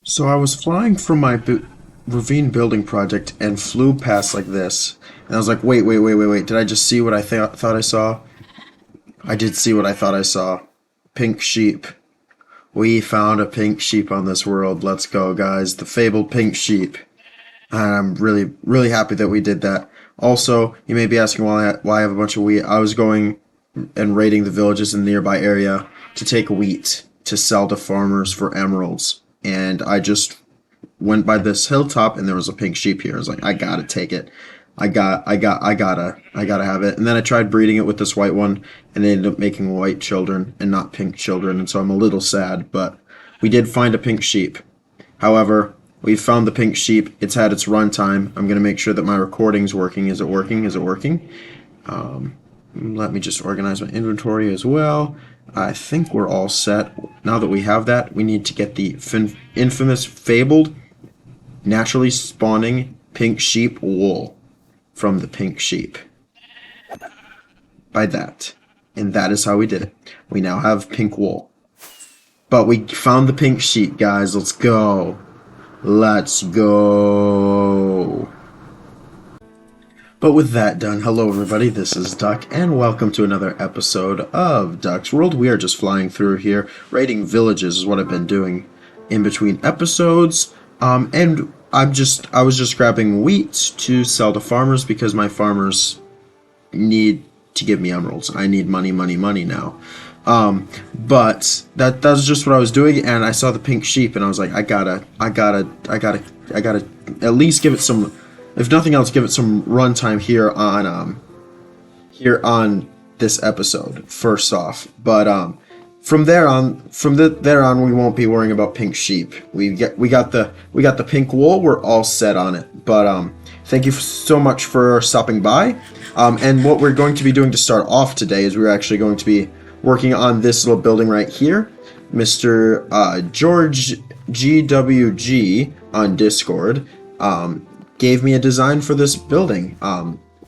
So I was flying from my ravine building project and flew past like this. And I was like, wait. Did I just see what I thought I saw? I did see what I thought I saw. Pink sheep. We found a pink sheep on this world. Let's go, guys. The fabled pink sheep. And I'm really happy that we did that. Also, you may be asking why I have a bunch of wheat. I was going and raiding the villages in the nearby area to take wheat to sell to farmers for emeralds. And I just went by this hilltop and there was a pink sheep here. I was like, I gotta take it. I gotta have it. And then I tried breeding it with this white one and they ended up making white children and not pink children. And so I'm a little sad, but we did find a pink sheep. However, we found the pink sheep. It's had its runtime. I'm gonna make sure that my recording's working. Is it working? Is it working? Let me just organize my inventory as well. I think we're all set. Now that we have that, we need to get the infamous fabled naturally spawning pink sheep wool from the pink sheep. By that. And that is how we did it. We now have pink wool. But we found the pink sheep, guys. Let's go. Let's go. But with that done, hello everybody, this is Duck, and welcome to another episode of Duck's World. We are just flying through here, raiding villages is what I've been doing in between episodes, and I was just grabbing wheat to sell to farmers because my farmers need to give me emeralds. I need money now. But that's just what I was doing, and I saw the pink sheep, and I was like, I gotta at least give it some. If nothing else, give it some runtime here on this episode. First off, but from there on, we won't be worrying about pink sheep. We got the pink wool. We're all set on it. But thank you so much for stopping by. And what we're going to be doing to start off today is we're actually going to be working on this little building right here. Mr. George GWG on Discord gave me a design for this building,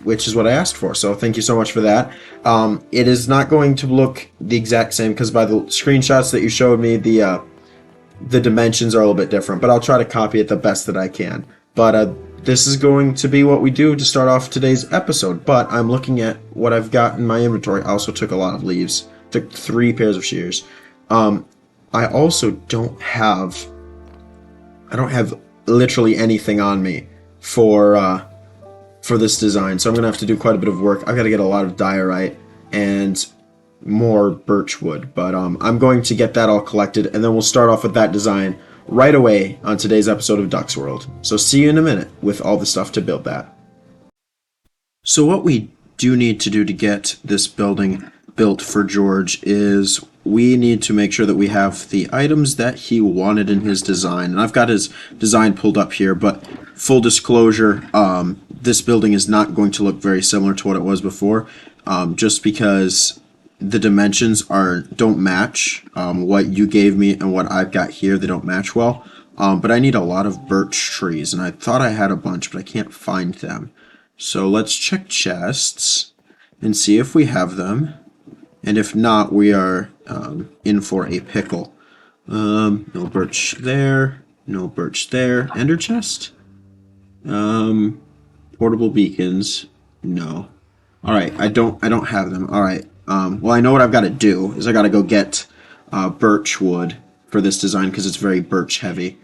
which is what I asked for. So thank you so much for that. It is not going to look the exact same because by the screenshots that you showed me, the dimensions are a little bit different. But I'll try to copy it the best that I can. But this is going to be what we do to start off today's episode. But I'm looking at what I've got in my inventory. I also took a lot of leaves. Took 3 pairs of shears. I also don't have literally anything on me for this design, so I'm gonna have to do quite a bit of work. I've got to get a lot of diorite and more birch wood, but I'm going to get that all collected, and then we'll start off with that design right away on today's episode of Duck's World. So see you in a minute with all the stuff to build that. So what we do need to do to get this building built for George is we need to make sure that we have the items that he wanted in his design. And I've got his design pulled up here, but full disclosure, this building is not going to look very similar to what it was before, just because the dimensions don't match. What you gave me and what I've got here, they don't match well. But I need a lot of birch trees, and I thought I had a bunch, but I can't find them. So let's check chests and see if we have them. And if not, we are in for a pickle. No birch there. No birch there. Ender chest? Portable beacons. No. Alright, I don't have them. Alright. Well, I know what I've got to do is I got to go get birch wood for this design because it's very birch heavy.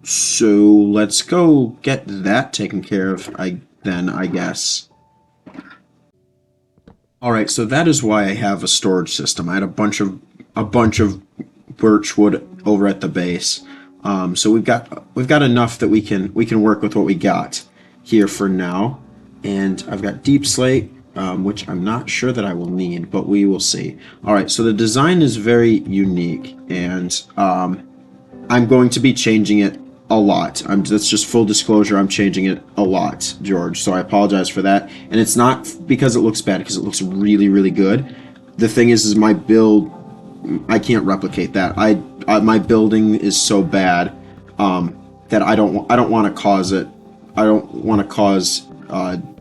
So let's go get that taken care of I guess. Alright, so that is why I have a storage system. I had a bunch of birch wood over at the base. So we've got enough that we can work with what we got here for now. And I've got deep slate, which I'm not sure that I will need, but we will see. Alright, so the design is very unique, and I'm going to be changing it a lot. That's just full disclosure, I'm changing it a lot, George, so I apologize for that. And it's not because it looks bad, because it looks really good. The thing is my build, I can't replicate that. My building is so bad that I don't want to cause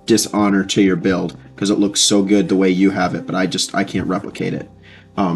dishonor to your build because it looks so good the way you have it, but I can't replicate it.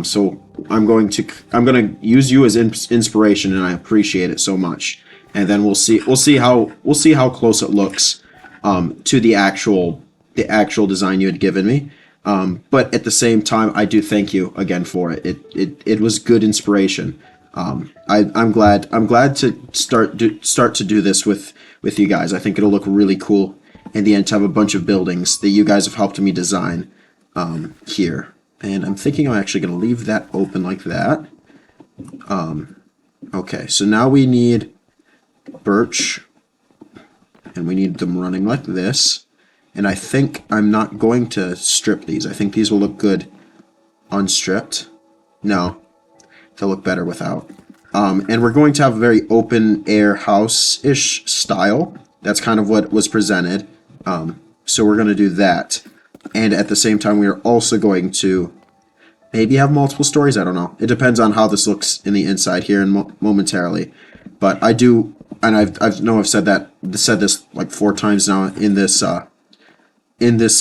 So I'm going to use you as inspiration, and I appreciate it so much. And then we'll see how close it looks to the actual design you had given me. But at the same time, I do thank you again for it. It was good inspiration. I'm glad to start to do this with you guys. I think it'll look really cool in the end to have a bunch of buildings that you guys have helped me design here. And I'm thinking I'm actually going to leave that open like that. Okay, so now we need birch, and we need them running like this. And I think I'm not going to strip these. I think these will look good unstripped. No, they'll look better without. And we're going to have a very open air house-ish style. That's kind of what was presented. So we're going to do that. And at the same time, we are also going to maybe have multiple stories. I don't know. It depends on how this looks in the inside here and momentarily. But I do, and I've said this like 4 times now in this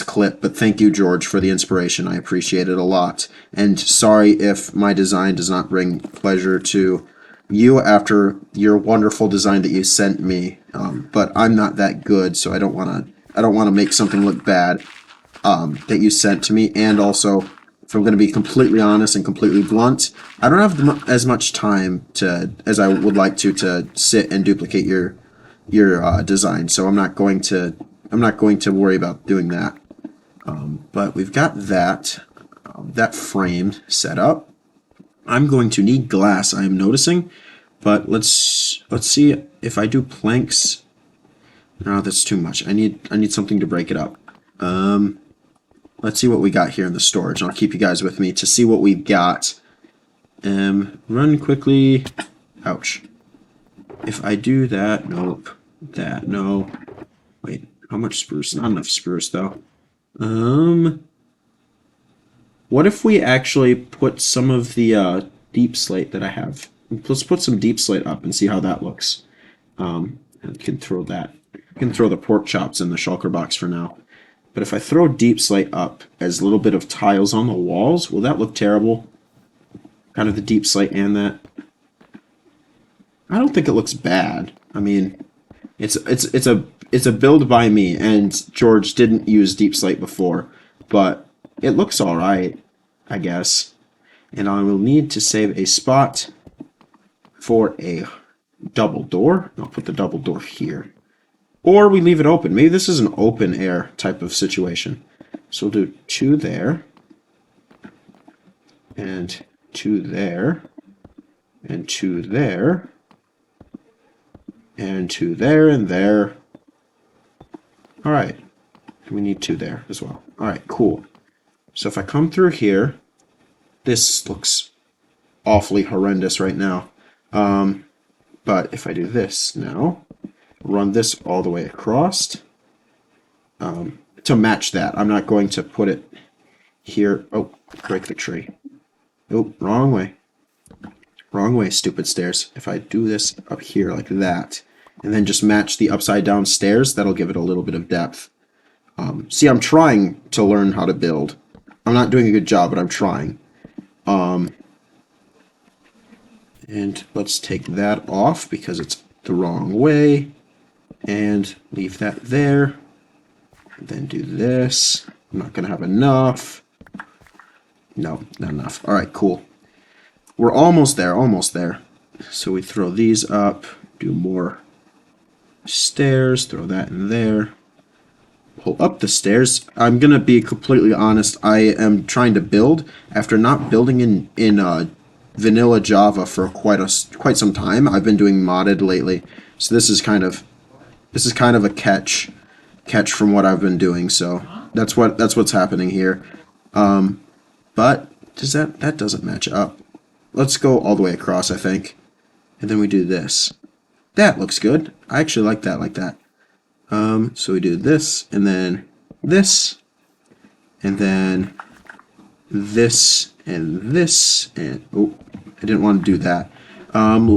clip. But thank you, George, for the inspiration. I appreciate it a lot. And sorry if my design does not bring pleasure to you after your wonderful design that you sent me. But I'm not that good, so I don't want to make something look bad. That you sent to me. And also, if I'm going to be completely honest and completely blunt, I don't have as much time as I would like to sit and duplicate your design. So I'm not going to worry about doing that. But we've got that framed set up. I'm going to need glass, I am noticing, but let's see if I do planks. No, that's too much. I need something to break it up. Let's see what we got here in the storage. I'll keep you guys with me to see what we've got. Run quickly. Ouch. If I do that, nope. That, no. Wait, how much spruce? Not enough spruce, though. What if we actually put some of the deep slate that I have? Let's put some deep slate up and see how that looks. I can throw that. I can throw the pork chops in the shulker box for now. But if I throw deep slate up as a little bit of tiles on the walls, will that look terrible? Kind of the deep slate and that. I don't think it looks bad. I mean, it's a build by me, and George didn't use deep slate before, but it looks all right, I guess. And I will need to save a spot for a double door. I'll put the double door here. Or we leave it open. Maybe this is an open air type of situation. So we'll do 2 there. And 2 there. And 2 there. And 2 there and there. Alright. We need 2 there as well. Alright, cool. So if I come through here, this looks awfully horrendous right now. But if I do this now, run this all the way across to match that. I'm not going to put it here. Oh, break the tree. Oh, wrong way. Wrong way, stupid stairs. If I do this up here like that, and then just match the upside down stairs, that'll give it a little bit of depth. See, I'm trying to learn how to build. I'm not doing a good job, but I'm trying. And let's take that off because it's the wrong way. And leave that there. And then do this. I'm not going to have enough. No, not enough. All right, cool. We're almost there, almost there. So we throw these up, do more stairs, throw that in there. Pull up the stairs. I'm going to be completely honest. I am trying to build after not building in vanilla Java for quite some time. I've been doing modded lately. So this is kind of a catch from what I've been doing. So that's what's happening here. But that doesn't match up. Let's go all the way across, I think. And then we do this. That looks good. I actually like that like that. So we do this, and then this, and then this, and this, and oh, I didn't want to do that.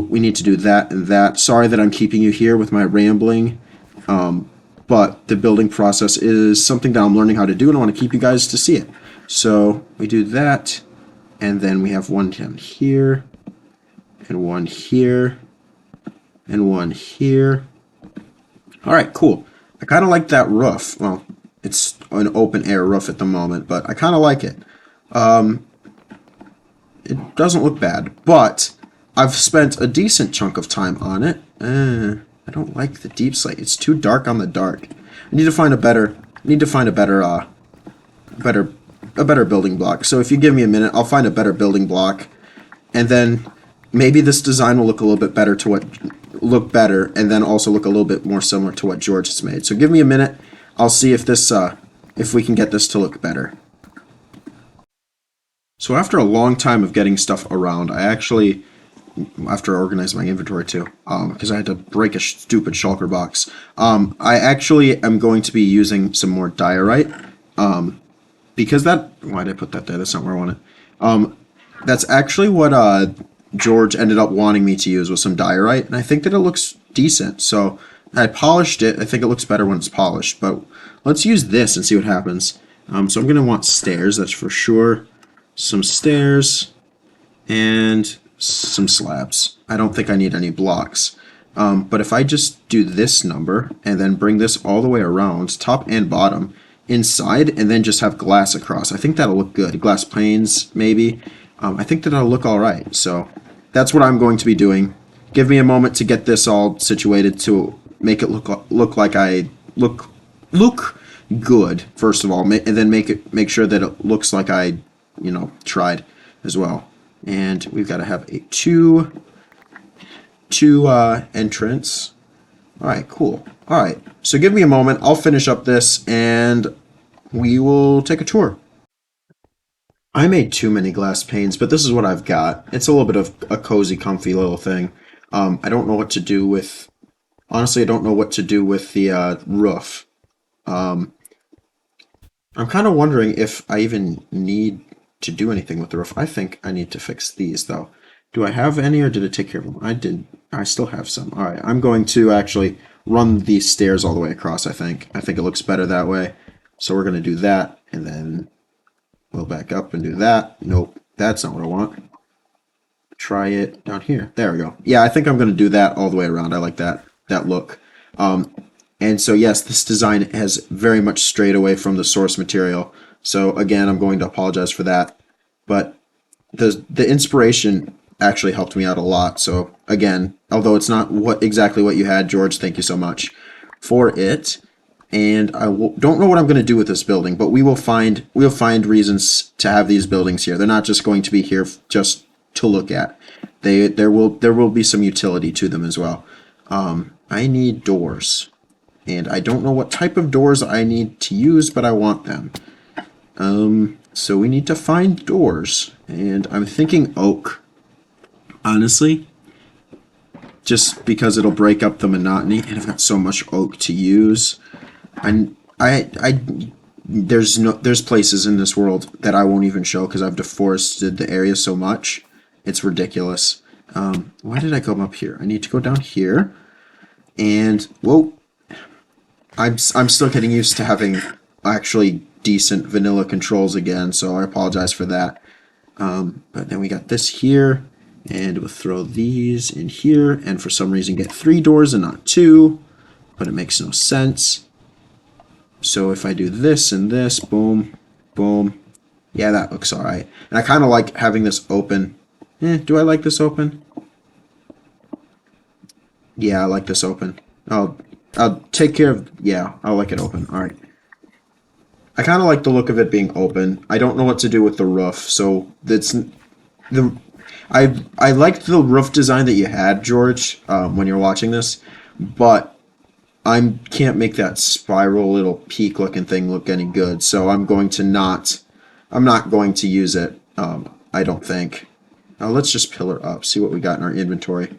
We need to do that and that. Sorry that I'm keeping you here with my rambling, but the building process is something that I'm learning how to do, and I want to keep you guys to see it. So we do that, And then we have one down here, and one here, and one here. All right, cool. I kind of like that roof. Well, it's an open air roof at the moment, but I kind of like it. It doesn't look bad, but I've spent a decent chunk of time on it. I don't like the deep slate. It's too dark on the dark. I need to find a better. Better building block. So if you give me a minute, I'll find a better building block, and then maybe this design will look a little bit better and then also look a little bit more similar to what George has made. So give me a minute. I'll see if if we can get this to look better. So after a long time of getting stuff around, after organizing my inventory too, because I had to break a stupid shulker box, I actually am going to be using some more diorite, because why did I put that there? That's not where I want it. That's actually what George ended up wanting me to use, was some diorite, and I think that it looks decent. So I polished it. I think it looks better when it's polished, but let's use this and see what happens. So I'm going to want stairs, that's for sure. Some stairs and some slabs. I don't think I need any blocks. But if I just do this number and then bring this all the way around, top and bottom, inside, and then just have glass across, I think that'll look good. Glass panes, maybe. I think that'll look all right. So that's what I'm going to be doing. Give me a moment to get this all situated to make it look like I look good, first of all, and then make sure that it looks like I tried as well. And we've got to have a two entrance. All right, cool. All right, so give me a moment. I'll finish up this and we will take a tour. I made too many glass panes, but this is what I've got. It's a little bit of a cozy, comfy little thing. I don't know what to do with. Honestly, I don't know what to do with the roof. I'm kind of wondering if I even need to do anything with the roof. I think I need to fix these, though. Do I have any, or did it take care of them? I did. I still have some. All right, I'm going to actually run these stairs all the way across, I think. I think it looks better that way. So we're going to do that, and then we'll back up and do that. Nope, that's not what I want. Try it down here. There we go. Yeah, I think I'm going to do that all the way around. I like that look. And so, yes, this design has very much strayed away from the source material. So again, I'm going to apologize for that. But the inspiration actually helped me out a lot. So again, although it's not exactly what you had, George, thank you so much for it. And don't know what I'm going to do with this building, but we'll find reasons to have these buildings here. They're not just going to be here just to look at. There will be some utility to them as well. I need doors, and I don't know what type of doors I need to use, but I want them. So we need to find doors, and I'm thinking oak. Honestly, just because it'll break up the monotony, and I've got so much oak to use. There's places in this world that I won't even show because I've deforested the area so much. It's ridiculous. Why did I come up here? I need to go down here, and whoa, I'm still getting used to having actually decent vanilla controls again, so I apologize for that. But then we got this here, and we'll throw these in here, and for some reason get 3 doors and not 2, but it makes no sense. So if I do this and this, boom, boom, yeah, that looks alright. And I kind of like having this open. Do I like this open? Yeah, I like this open. I'll take care of, yeah, I'll like it open. Alright. I kind of like the look of it being open. I don't know what to do with the roof, so I liked the roof design that you had, George, when you're watching this, but I can't make that spiral little peak looking thing look any good, so I'm not going to use it, I don't think. Now let's just pillar up, see what we got in our inventory.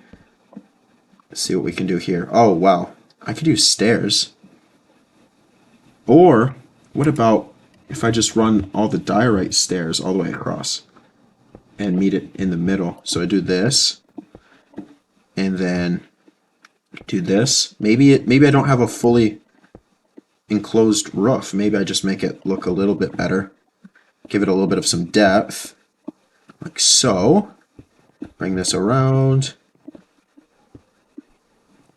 Let's see what we can do here. Oh, wow. I could use stairs. Or, what about if I just run all the diorite stairs all the way across and meet it in the middle? So I do this, and then do this. Maybe I don't have a fully enclosed roof. Maybe I just make it look a little bit better. Give it a little bit of some depth. like so. Bring this around.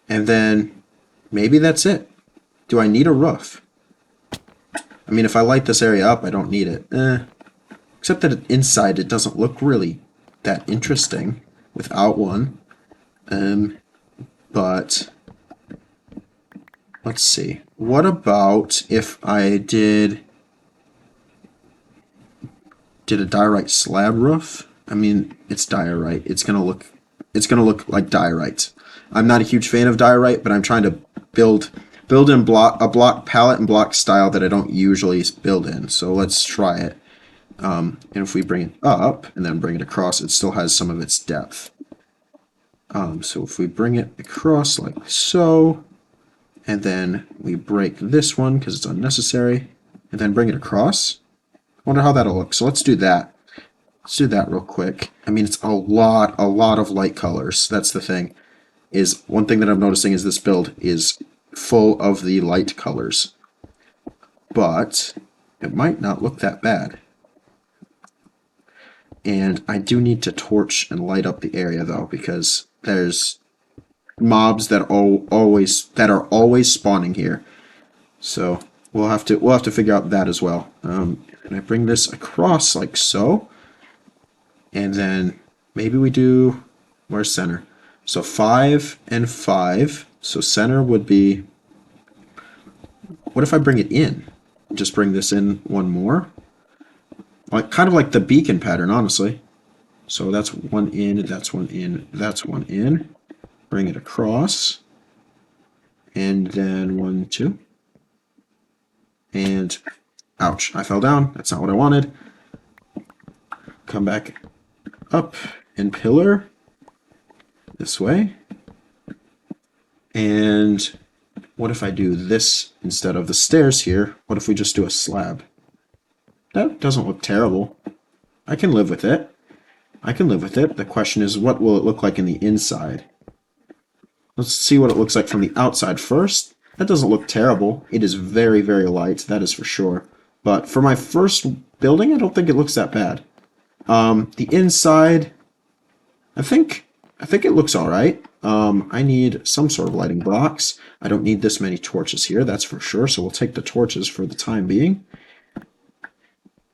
And then maybe that's it. Do I need a roof? I mean, if I light this area up, I don't need it. Except that inside it doesn't look really that interesting without one. But let's see. What about if I did a diorite slab roof? I mean, it's diorite. It's gonna look like diorite. I'm not a huge fan of diorite, but I'm trying to build in a block palette and block style that I don't usually build in. So let's try it. And if we bring it up and then bring it across, it still has some of its depth. So if we bring it across like so, and then we break this one because it's unnecessary, and then bring it across, I wonder how that'll look. So let's do that. Let's do that real quick. I mean, it's a lot of light colors. That's the thing. Is one thing that I'm noticing is this build is full of the light colors. But it might not look that bad. And I do need to torch and light up the area though, because there's mobs that are always spawning here. So we'll have to figure out that as well. And I bring this across like so. And then maybe we do, where's center? So 5 and 5. So center would be, what if I bring it in? Just bring this in one more. Like kind of like the beacon pattern, honestly. So that's one in, that's one in, that's one in. Bring it across. And then 1, 2. And ouch, I fell down. That's not what I wanted. Come back up and pillar this way. And what if I do this instead of the stairs here? What if we just do a slab? That doesn't look terrible. I can live with it. I can live with it. The question is, what will it look like in the inside? Let's see what it looks like from the outside first. That doesn't look terrible. It is very, very light, that is for sure. But for my first building, I don't think it looks that bad. The inside, I think it looks all right. I need some sort of lighting blocks. I don't need this many torches here, that's for sure. So we'll take the torches for the time being.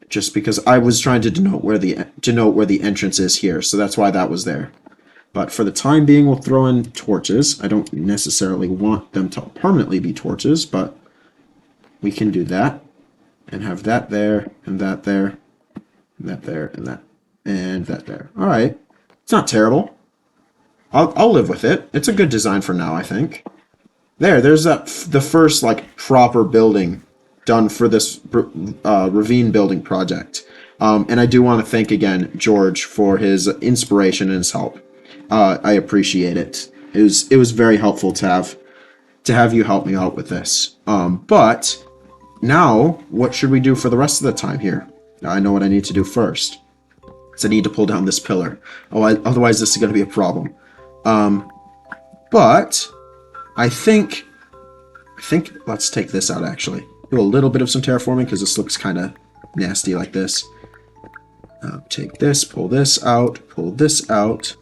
Just because I was trying to denote where the entrance is here, so that's why that was there. But for the time being, we'll throw in torches. I don't necessarily want them to permanently be torches, but we can do that. And have that there, and that there, and that there, and that there. Alright. It's not terrible. I'll live with it. It's a good design for now, I think. There's the first, like, proper building done for this ravine building project. And I do want to thank again George for his inspiration and his help. I appreciate it. It was very helpful to have you help me out with this. But now, what should we do for the rest of the time here? Now, I know what I need to do first. So I need to pull down this pillar. Otherwise this is going to be a problem. But I think let's take this out actually. Do a little bit of some terraforming because this looks kind of nasty like this. Take this, pull this out, pull this out.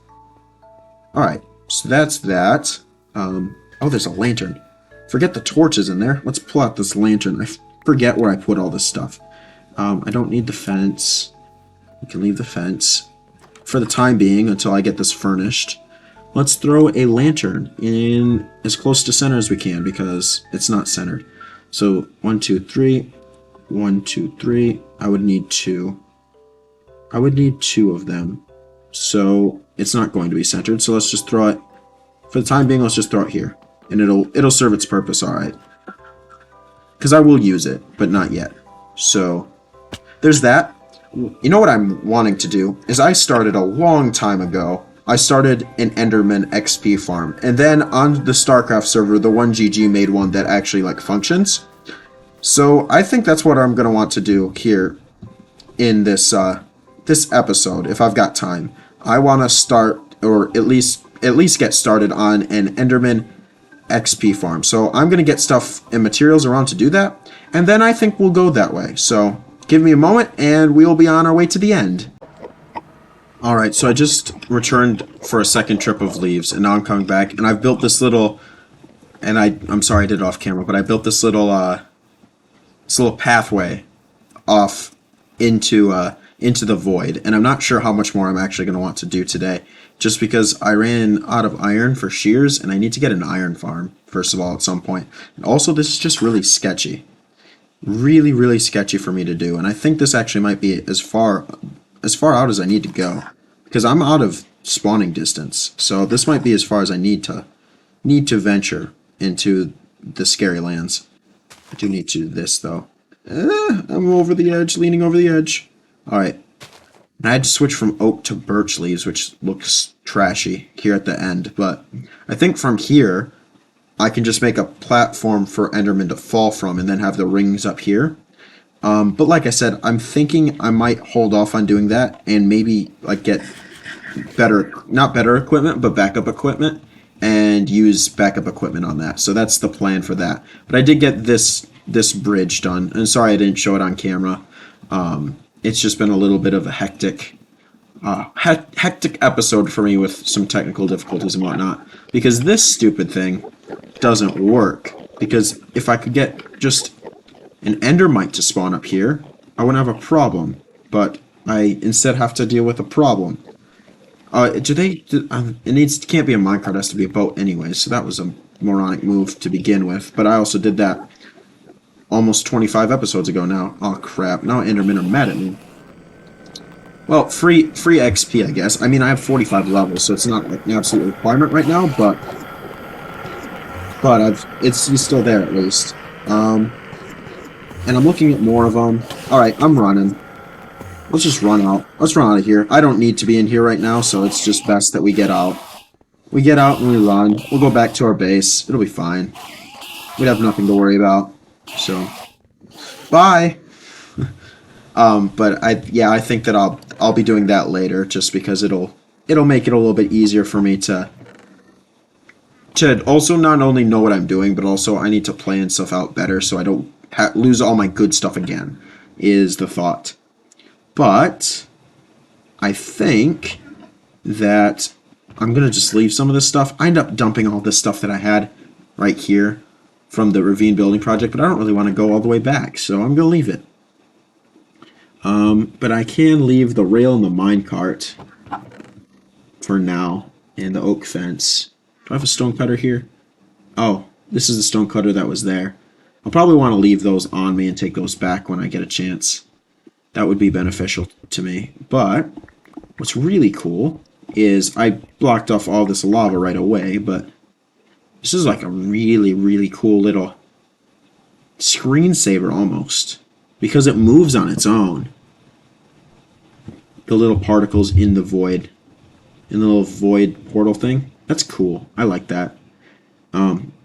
Alright, so that's that. Oh, there's a lantern. Forget the torches in there. Let's pull out this lantern. I forget where I put all this stuff. I don't need the fence. We can leave the fence for the time being until I get this furnished. Let's throw a lantern in as close to center as we can because it's not centered. So 1, 2, 3, 1, 2, 3. I would need 2. I would need 2 of them. So it's not going to be centered. So let's just throw it. For the time being, let's just throw it here, and it'll serve its purpose. All right. Because I will use it, but not yet. So there's that. You know what I'm wanting to do is I started a long time ago. I started an Enderman XP farm, and then on the StarCraft server, the 1GG made one that actually like functions. So I think that's what I'm gonna want to do here in this this episode if I've got time. I want to start, or at least get started on an Enderman XP farm. So I'm gonna get stuff and materials around to do that, and then I think we'll go that way. So give me a moment, and we will be on our way to the end. Alright, so I just returned for a second trip of leaves, and now I'm coming back, and I've built this little, and I'm sorry I did it off camera, but I built this little pathway off into the void, and I'm not sure how much more I'm actually going to want to do today, just because I ran out of iron for shears, and I need to get an iron farm, first of all, at some point. And also, this is just really sketchy. Really, really sketchy for me to do, and I think this actually might be as far out as I need to go, because I'm out of spawning distance. So this might be as far as I need to venture into the scary lands. I do need to do this though. I'm over the edge, leaning over the edge. All right. And I had to switch from oak to birch leaves, which looks trashy here at the end. But I think from here, I can just make a platform for Enderman to fall from and then have the rings up here. But like I said, I'm thinking I might hold off on doing that and maybe like get better, not better equipment, but backup equipment and use backup equipment on that. So that's the plan for that. But I did get this bridge done. And sorry I didn't show it on camera. It's just been a little bit of a hectic episode for me with some technical difficulties and whatnot, because this stupid thing doesn't work. Because if I could get just an endermite to spawn up here, I wouldn't have a problem. But I instead have to deal with a problem. It can't be a minecart, it has to be a boat anyway, so that was a moronic move to begin with. But I also did that almost 25 episodes ago now. Oh crap, now Endermen are mad at me. Well, free XP, I guess. I mean, I have 45 levels, so it's not like an absolute requirement right now, but he's still there at least. And I'm looking at more of them. Alright, I'm running. Let's just run out. Let's run out of here. I don't need to be in here right now, so it's just best that we get out. We get out and we run. We'll go back to our base. It'll be fine. We'd have nothing to worry about. So, bye! But I think that I'll be doing that later, just because it'll make it a little bit easier for me to also not only know what I'm doing, but also I need to plan stuff out better so I don't lose all my good stuff again, is the thought. But I think that I'm going to just leave some of this stuff. I end up dumping all this stuff that I had right here from the ravine building project, but I don't really want to go all the way back, so I'm going to leave it. But I can leave the rail and the minecart for now, and the oak fence. Do I have a stone cutter here? Oh, this is the stone cutter that was there. I'll probably want to leave those on me and take those back when I get a chance. That would be beneficial to me. But what's really cool is I blocked off all this lava right away, but this is like a really, really cool little screensaver almost, because it moves on its own. The little particles in the void, in the little void portal thing. That's cool. I like that.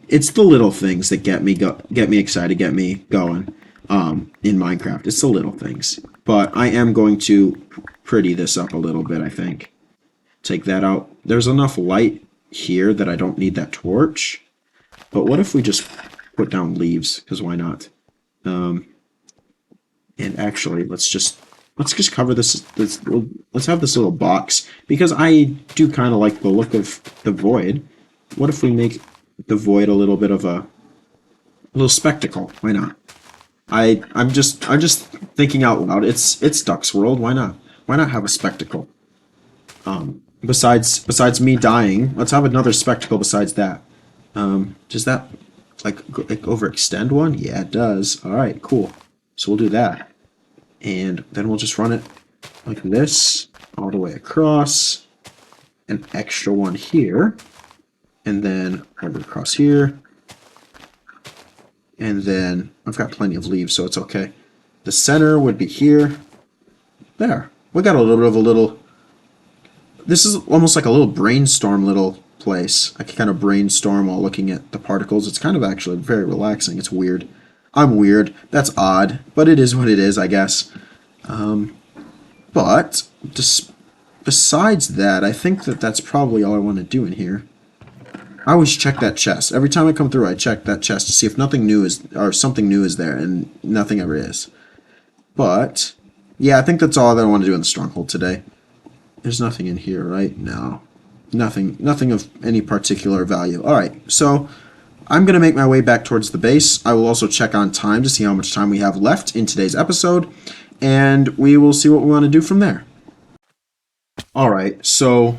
It's the little things that get me excited, get me going in Minecraft. It's the little things. But I am going to pretty this up a little bit, I think. Take that out. There's enough light here that I don't need that torch. But what if we just put down leaves? Because why not? And actually, let's just cover this. Let's have this little box, because I do kind of like the look of the void. What if we make the void a little bit of a little spectacle? Why not? I'm just thinking out loud. It's Duck's World. Why not? Why not have a spectacle? Besides me dying, let's have another spectacle besides that. Does that like overextend one? Yeah, it does. All right, cool. So we'll do that, and then we'll just run it like this all the way across. An extra one here, and then over across here. And then I've got plenty of leaves, so it's okay. The center would be here. There. We got a little bit of a little... This is almost like a little brainstorm little place. I can kind of brainstorm while looking at the particles. It's kind of actually very relaxing. It's weird. I'm weird. That's odd. But it is what it is, I guess. But just besides that, I think that that's probably all I want to do in here. I always check that chest. Every time I come through, I check that chest to see if nothing new is, or something new is there, and nothing ever is. But yeah, I think that's all that I want to do in the stronghold today. There's nothing in here right now. Nothing of any particular value. All right, so I'm going to make my way back towards the base. I will also check on time to see how much time we have left in today's episode, and we will see what we want to do from there. All right, so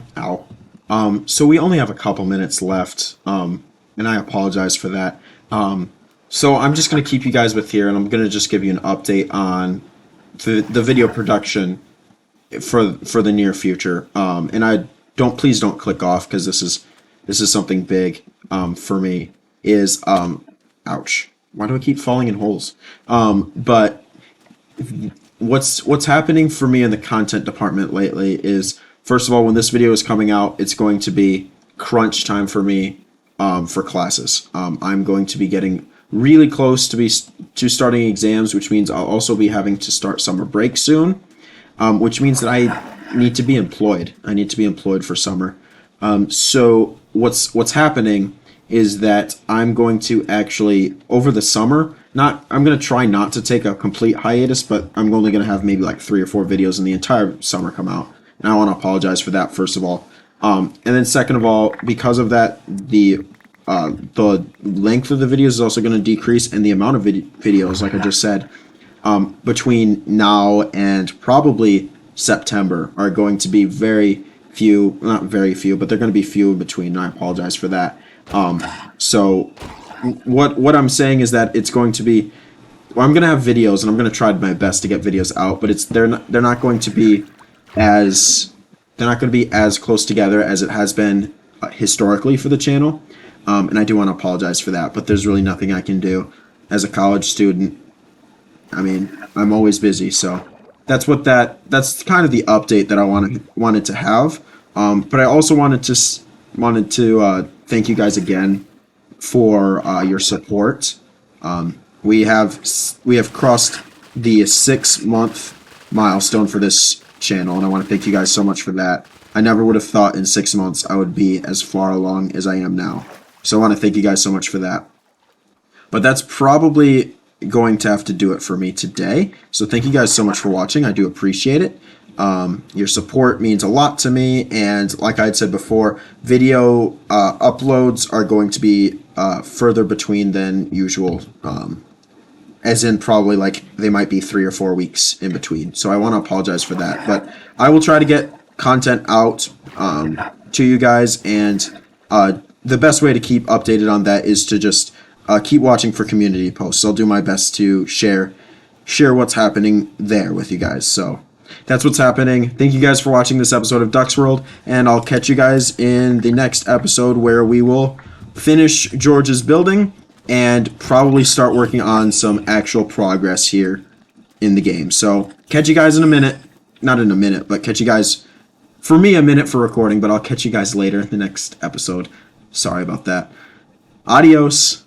so we only have a couple minutes left, and I apologize for that. So I'm just going to keep you guys with here, and I'm going to just give you an update on the video production for the near future. And please don't click off, because this is something big for me. Ouch, why do I keep falling in holes? But what's happening for me in the content department lately is, first of all, when this video is coming out, it's going to be crunch time for me for classes. I'm going to be getting really close to starting exams, which means I'll also be having to start summer break soon, which means that I need to be employed. I need to be employed for summer. So what's happening is that I'm going to actually, over the summer, I'm going to try not to take a complete hiatus, but I'm only going to have maybe like 3 or 4 videos in the entire summer come out. And I want to apologize for that, first of all. And then second of all, because of that, the length of the videos is also going to decrease, and the amount of videos, like I just said, between now and probably September are going to be very few, not very few, but they're going to be few in between, and I apologize for that. So what I'm saying is that it's going to be, well, I'm going to have videos, and I'm going to try my best to get videos out, but they're not going to be as close together as it has been historically for the channel. And I do want to apologize for that, but there's really nothing I can do as a college student. I mean, I'm always busy, so that's kind of the update that I wanted to have. But I also wanted to thank you guys again for your support. We have crossed the 6-month milestone for this channel, and I want to thank you guys so much for that. I never would have thought in 6 months I would be as far along as I am now. So I want to thank you guys so much for that. But that's probably going to have to do it for me today. So thank you guys so much for watching. I do appreciate it. Your support means a lot to me. And like I had said before, video uploads are going to be further between than usual. As in probably like they might be 3 or 4 weeks in between. So I want to apologize for that. But I will try to get content out to you guys, and the best way to keep updated on that is to just keep watching for community posts. I'll do my best to share what's happening there with you guys. So that's what's happening. Thank you guys for watching this episode of Ducks World, and I'll catch you guys in the next episode, where we will finish George's building and probably start working on some actual progress here in the game. So catch you guys in a minute. Not in a minute, but catch you guys, for me, a minute for recording, but I'll catch you guys later in the next episode. Sorry about that. Adios.